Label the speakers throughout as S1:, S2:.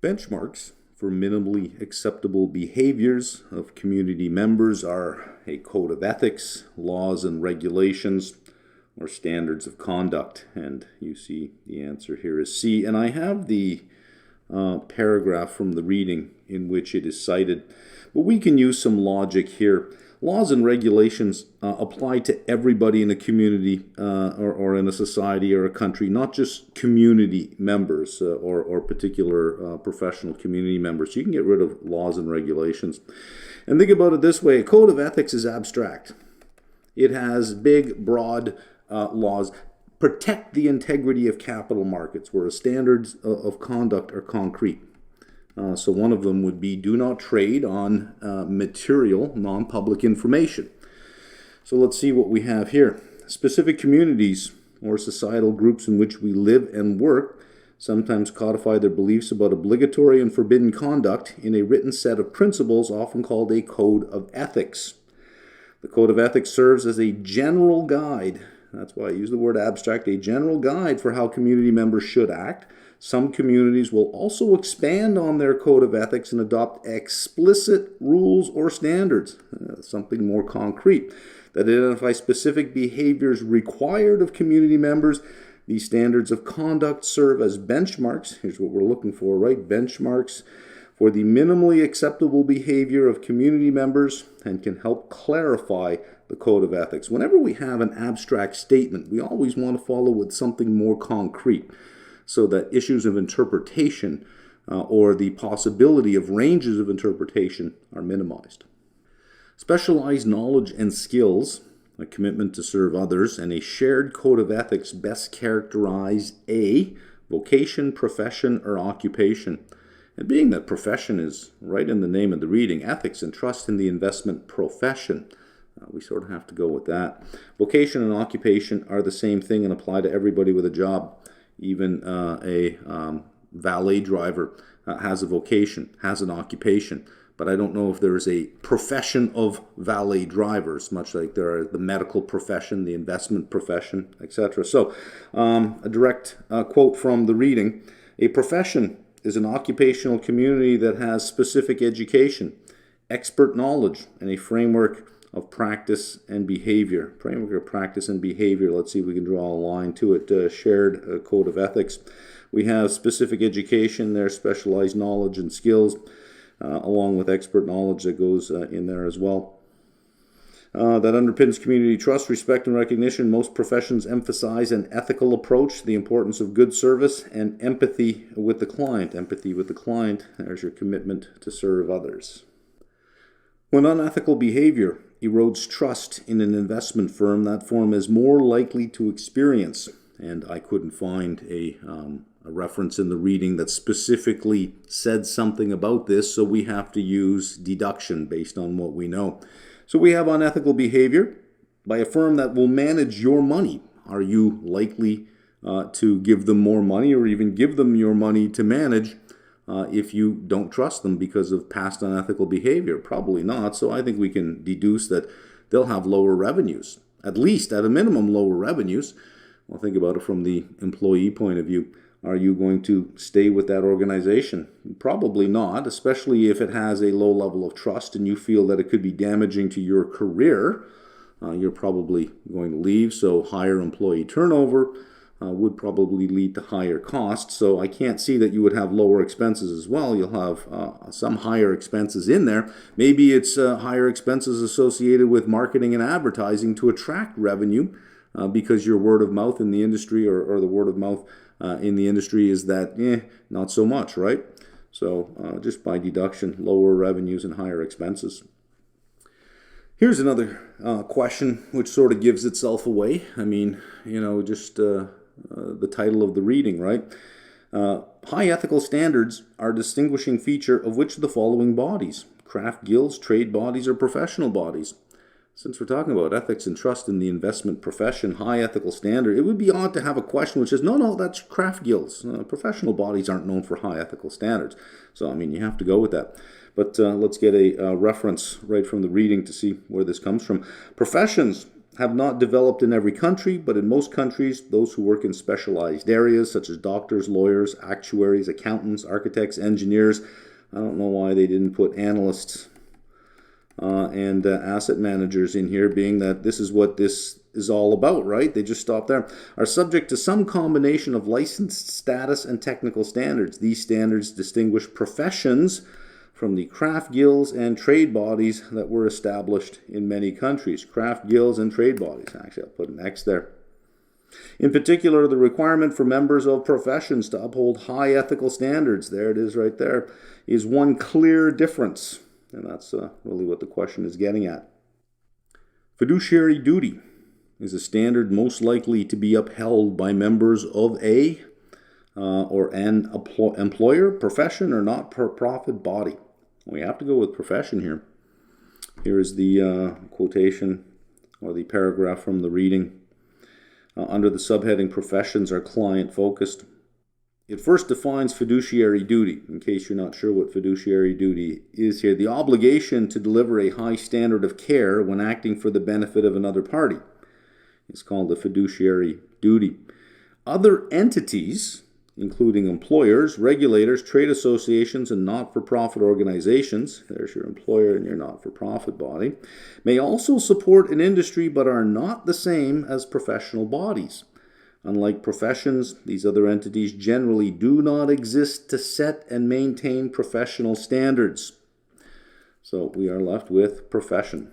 S1: Benchmarks for minimally acceptable behaviors of community members are a code of ethics, laws and regulations, or standards of conduct. And you see the answer here is C. And I have the paragraph from the reading in which it is cited. But we can use some logic here. Laws and regulations apply to everybody in a community or in a society or a country, not just community members or particular professional community members. You can get rid of laws and regulations. And think about it this way. A code of ethics is abstract. It has big, broad laws. Protect the integrity of capital markets, whereas standards of conduct are concrete. So one of them would be do not trade on material, non-public information. So let's see what we have here. Specific communities or societal groups in which we live and work sometimes codify their beliefs about obligatory and forbidden conduct in a written set of principles, often called a code of ethics. The code of ethics serves as a general guide. That's why I use the word abstract, a general guide for how community members should act. Some communities will also expand on their code of ethics and adopt explicit rules or standards, something more concrete, that identify specific behaviors required of community members. These standards of conduct serve as benchmarks. Here's what we're looking for, right? Benchmarks for the minimally acceptable behavior of community members and can help clarify the code of ethics. Whenever we have an abstract statement, we always want to follow with something more concrete, so that issues of interpretation or the possibility of ranges of interpretation are minimized. Specialized knowledge and skills, a commitment to serve others, and a shared code of ethics best characterize a vocation, profession, or occupation. And being that profession is right in the name of the reading, ethics and trust in the investment profession, we sort of have to go with that. Vocation and occupation are the same thing and apply to everybody with a job. Even a valet driver has a vocation, has an occupation. But I don't know if there is a profession of valet drivers, much like there are the medical profession, the investment profession, etc. So a direct quote from the reading. A profession is an occupational community that has specific education, expert knowledge, and a framework of practice and behavior. Framework of practice and behavior. Let's see if we can draw a line to it. Shared code of ethics. We have specific education there, specialized knowledge and skills, along with expert knowledge that goes in there as well. That underpins community trust, respect, and recognition. Most professions emphasize an ethical approach, the importance of good service, and empathy with the client. Empathy with the client. There's your commitment to serve others. When unethical behavior erodes trust in an investment firm, that firm is more likely to experience, and I couldn't find a reference in the reading that specifically said something about this, so we have to use deduction based on what we know. So we have unethical behavior by a firm that will manage your money. Are you likely to give them more money or even give them your money to manage if you don't trust them because of past unethical behavior? Probably not. So I think we can deduce that they'll have lower revenues, at least at a minimum lower revenues. Well, think about it from the employee point of view. Are you going to stay with that organization? Probably not, especially if it has a low level of trust and you feel that it could be damaging to your career. You're probably going to leave, so higher employee turnover would probably lead to higher costs. So I can't see that you would have lower expenses as well. You'll have some higher expenses in there. Maybe it's higher expenses associated with marketing and advertising to attract revenue because your word of mouth in the industry or the word of mouth in the industry is that, not so much, right? So just by deduction, lower revenues and higher expenses. Here's another question which sort of gives itself away. I mean, just the title of the reading, right? High ethical standards are a distinguishing feature of which of the following bodies? Craft guilds, trade bodies, or professional bodies? Since we're talking about ethics and trust in the investment profession, high ethical standard, it would be odd to have a question which says, no, that's craft guilds. Professional bodies aren't known for high ethical standards. So, you have to go with that. But let's get a reference right from the reading to see where this comes from. Professions have not developed in every country, but in most countries, those who work in specialized areas such as doctors, lawyers, actuaries, accountants, architects, engineers. I don't know why they didn't put analysts and asset managers in here, being that this is what this is all about, right? They just stop there. Are subject to some combination of licensed status and technical standards. These standards distinguish professions from the craft guilds and trade bodies that were established in many countries. Craft guilds and trade bodies. Actually, I'll put an X there. In particular, the requirement for members of professions to uphold high ethical standards, there it is right there, is one clear difference. And that's really what the question is getting at. Fiduciary duty is a standard most likely to be upheld by members of a or an employer, profession, or not-for-profit body. We have to go with profession here. Here is the quotation or the paragraph from the reading. Under the subheading, professions are client-focused. It first defines fiduciary duty, in case you're not sure what fiduciary duty is here. The obligation to deliver a high standard of care when acting for the benefit of another party. It's called a fiduciary duty. Other entities, including employers, regulators, trade associations, and not-for-profit organizations, there's your employer and your not-for-profit body, may also support an industry but are not the same as professional bodies. Unlike professions, these other entities generally do not exist to set and maintain professional standards. So we are left with profession.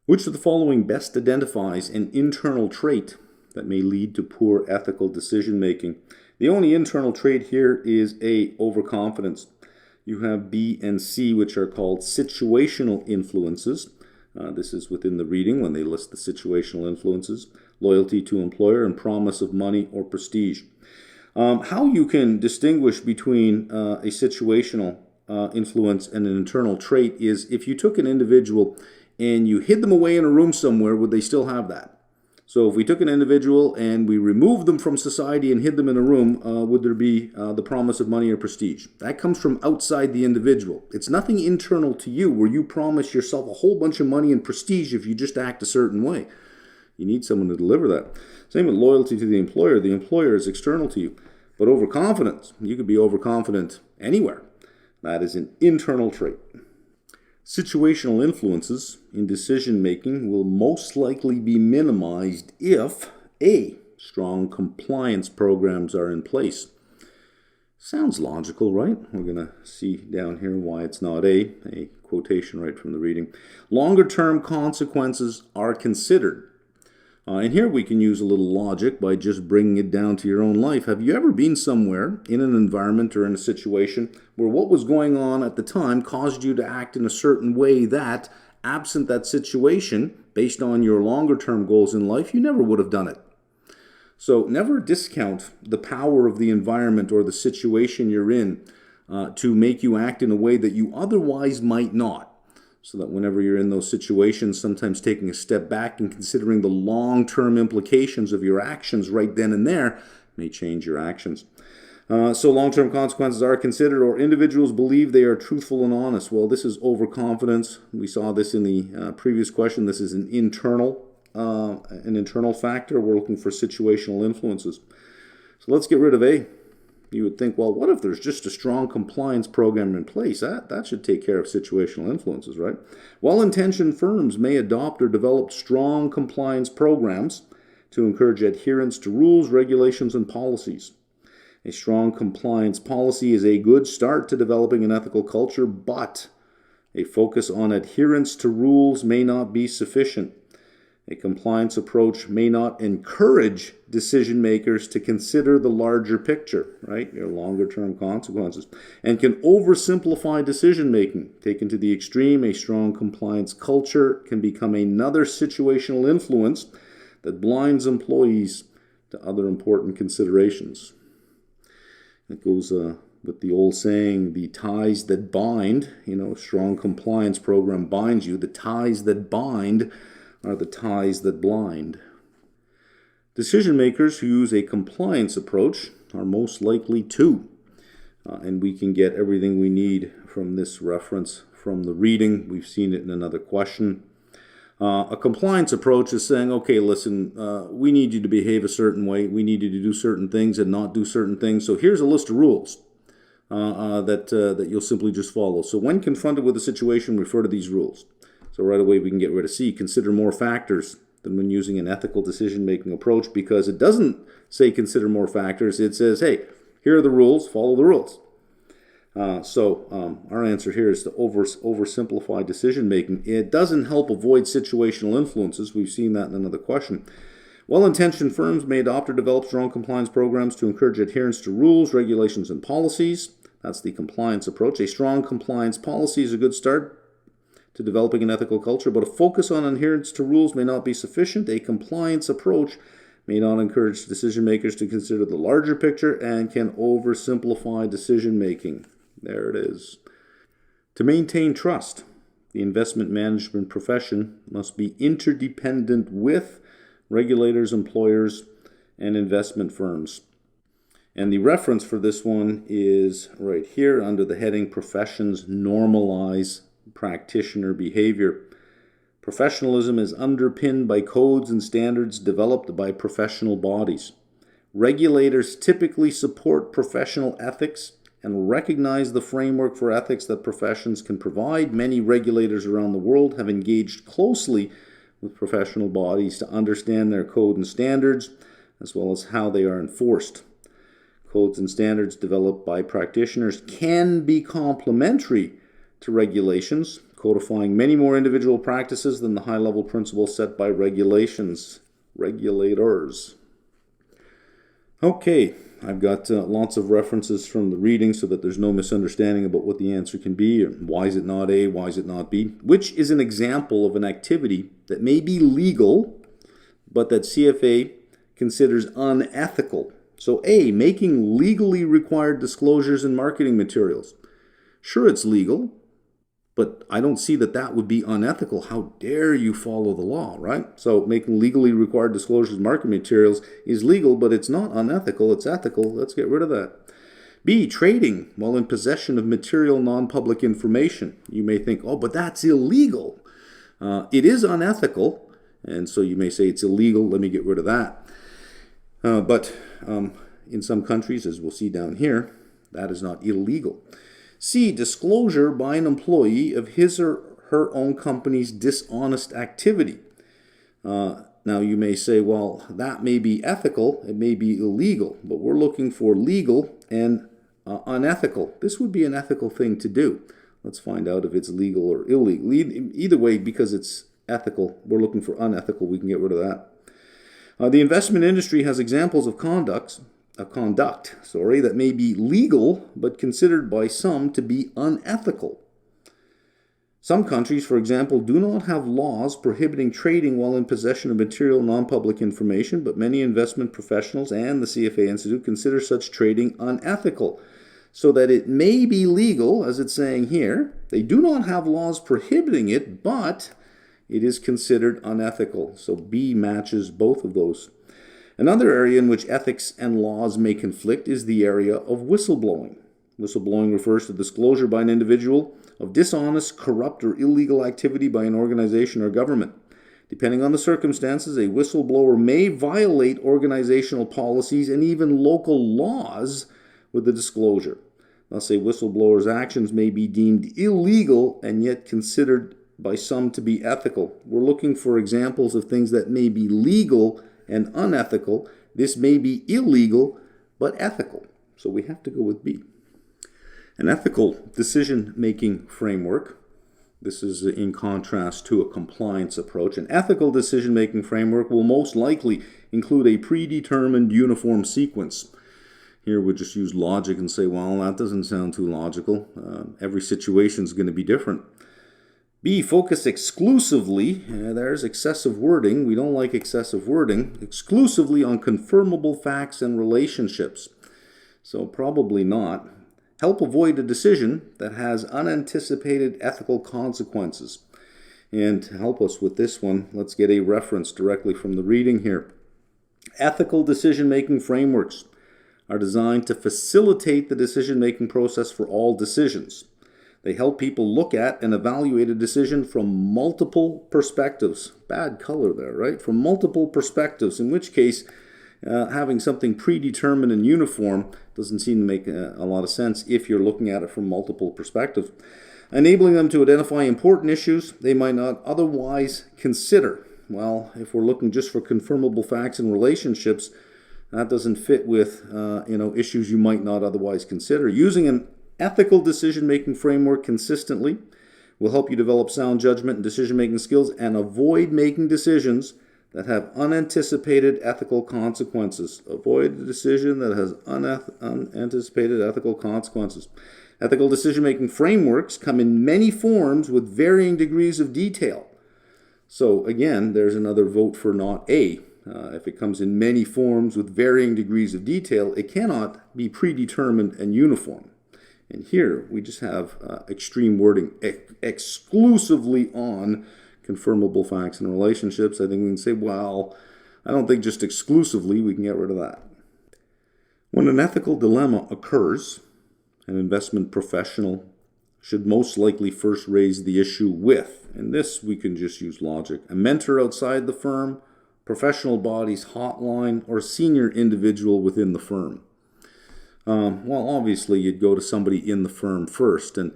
S1: Which of the following best identifies an internal trait that may lead to poor ethical decision-making? The only internal trait here is A, overconfidence. You have B and C, which are called situational influences. This is within the reading when they list the situational influences. Loyalty to employer and promise of money or prestige. How you can distinguish between a situational influence and an internal trait is if you took an individual and you hid them away in a room somewhere, would they still have that? So if we took an individual and we removed them from society and hid them in a room, would there be the promise of money or prestige? That comes from outside the individual. It's nothing internal to you where you promise yourself a whole bunch of money and prestige if you just act a certain way. You need someone to deliver that. Same with loyalty to the employer. The employer is external to you. But overconfidence, you could be overconfident anywhere. That is an internal trait. Situational influences in decision-making will most likely be minimized if A, strong compliance programs are in place. Sounds logical, right? We're going to see down here why it's not a quotation right from the reading. Longer-term consequences are considered. And here we can use a little logic by just bringing it down to your own life. Have you ever been somewhere in an environment or in a situation where what was going on at the time caused you to act in a certain way that, absent that situation, based on your longer-term goals in life, you never would have done it? So never discount the power of the environment or the situation you're in to make you act in a way that you otherwise might not. So that whenever you're in those situations, sometimes taking a step back and considering the long-term implications of your actions right then and there may change your actions. So long-term consequences are considered, or individuals believe they are truthful and honest. Well, this is overconfidence. We saw this in the previous question. This is an internal factor. We're looking for situational influences. So let's get rid of A. You would think, well, what if there's just a strong compliance program in place? That should take care of situational influences, right? Well-intentioned firms may adopt or develop strong compliance programs to encourage adherence to rules, regulations, and policies. A strong compliance policy is a good start to developing an ethical culture, but a focus on adherence to rules may not be sufficient. A compliance approach may not encourage decision makers to consider the larger picture, right? Your longer term consequences, and can oversimplify decision making. Taken to the extreme, a strong compliance culture can become another situational influence that blinds employees to other important considerations. It goes with the old saying, the ties that bind, a strong compliance program binds you. The ties that bind are the ties that blind. Decision makers who use a compliance approach are most likely to, and we can get everything we need from this reference from the reading. We've seen it in another question. A compliance approach is saying, okay, listen, we need you to behave a certain way. We need you to do certain things and not do certain things. So here's a list of rules that you'll simply just follow. So when confronted with a situation, refer to these rules. So right away we can get rid of C. Consider more factors than when using an ethical decision-making approach, because it doesn't say consider more factors. It says, hey, here are the rules, follow the rules. Our answer here is to oversimplify decision-making. It doesn't help avoid situational influences. We've seen that in another question. Well-intentioned firms may adopt or develop strong compliance programs to encourage adherence to rules, regulations, and policies. That's the compliance approach. A strong compliance policy is a good start to developing an ethical culture, but a focus on adherence to rules may not be sufficient. A compliance approach may not encourage decision makers to consider the larger picture and can oversimplify decision making. There it is. To maintain trust, the investment management profession must be interdependent with regulators, employers, and investment firms. And the reference for this one is right here under the heading Professions Normalize Practitioner Behavior. Professionalism is underpinned by codes and standards developed by professional bodies. Regulators typically support professional ethics and recognize the framework for ethics that professions can provide. Many regulators around the world have engaged closely with professional bodies to understand their code and standards, as well as how they are enforced. Codes and standards developed by practitioners can be complementary to regulations, codifying many more individual practices than the high-level principles set by regulators. Okay, I've got lots of references from the reading so that there's no misunderstanding about what the answer can be, or why is it not A, why is it not B, which is an example of an activity that may be legal, but that CFA considers unethical. So A, making legally required disclosures in marketing materials. Sure, it's legal, but I don't see that would be unethical. How dare you follow the law, right? So making legally required disclosures in marketing materials is legal, but it's not unethical, it's ethical. Let's get rid of that. B, trading while in possession of material non-public information. You may think, oh, but that's illegal. It is unethical, and so you may say it's illegal. Let me get rid of that. But in some countries, as we'll see down here, that is not illegal. C, disclosure by an employee of his or her own company's dishonest activity. Now you may say, well, that may be ethical, it may be illegal, but we're looking for legal and unethical. This would be an ethical thing to do. Let's find out if it's legal or illegal. Either way, because it's ethical, we're looking for unethical, we can get rid of that. The investment industry has examples of conduct that may be legal but considered by some to be unethical. Some countries, for example, do not have laws prohibiting trading while in possession of material non-public information, but many investment professionals and the CFA Institute consider such trading unethical, so that it may be legal, as it's saying here. They do not have laws prohibiting it, but it is considered unethical. So B matches both of those. Another area in which ethics and laws may conflict is the area of whistleblowing. Whistleblowing refers to disclosure by an individual of dishonest, corrupt, or illegal activity by an organization or government. Depending on the circumstances, a whistleblower may violate organizational policies and even local laws with the disclosure. Thus, a whistleblower's actions may be deemed illegal and yet considered by some to be ethical. We're looking for examples of things that may be legal and unethical. This may be illegal, but ethical. So we have to go with B. An ethical decision-making framework. This is in contrast to a compliance approach. An ethical decision-making framework will most likely include a predetermined uniform sequence. Here we'll just use logic and say, well, that doesn't sound too logical. Every situation is going to be different. B, focus exclusively, there's excessive wording, we don't like excessive wording, exclusively on confirmable facts and relationships. So probably not. Help avoid a decision that has unanticipated ethical consequences. And to help us with this one, let's get a reference directly from the reading here. Ethical decision-making frameworks are designed to facilitate the decision-making process for all decisions. They help people look at and evaluate a decision from multiple perspectives. Bad color there, right? From multiple perspectives, in which case having something predetermined and uniform doesn't seem to make a lot of sense if you're looking at it from multiple perspectives. Enabling them to identify important issues they might not otherwise consider. Well, if we're looking just for confirmable facts and relationships, that doesn't fit with issues you might not otherwise consider. Using an ethical decision-making framework consistently will help you develop sound judgment and decision-making skills and avoid making decisions that have unanticipated ethical consequences. Avoid a decision that has unanticipated ethical consequences. Ethical decision-making frameworks come in many forms with varying degrees of detail. So again, there's another vote for not A. If it comes in many forms with varying degrees of detail, it cannot be predetermined and uniform. And here we just have extreme wording exclusively on confirmable facts and relationships. I think we can say, well, I don't think just exclusively, we can get rid of that. When an ethical dilemma occurs, an investment professional should most likely first raise the issue with, and this we can just use logic, a mentor outside the firm, professional body's hotline, or senior individual within the firm. Well, obviously, you'd go to somebody in the firm first, and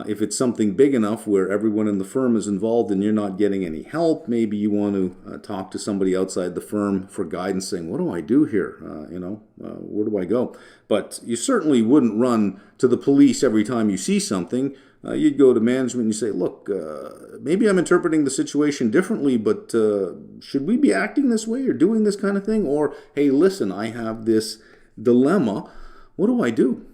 S1: if it's something big enough where everyone in the firm is involved and you're not getting any help, maybe you want to talk to somebody outside the firm for guidance, saying, what do I do here? Where do I go? But you certainly wouldn't run to the police every time you see something. You'd go to management and you say, look, maybe I'm interpreting the situation differently, but should we be acting this way or doing this kind of thing? Or, hey, listen, I have this dilemma. What do I do?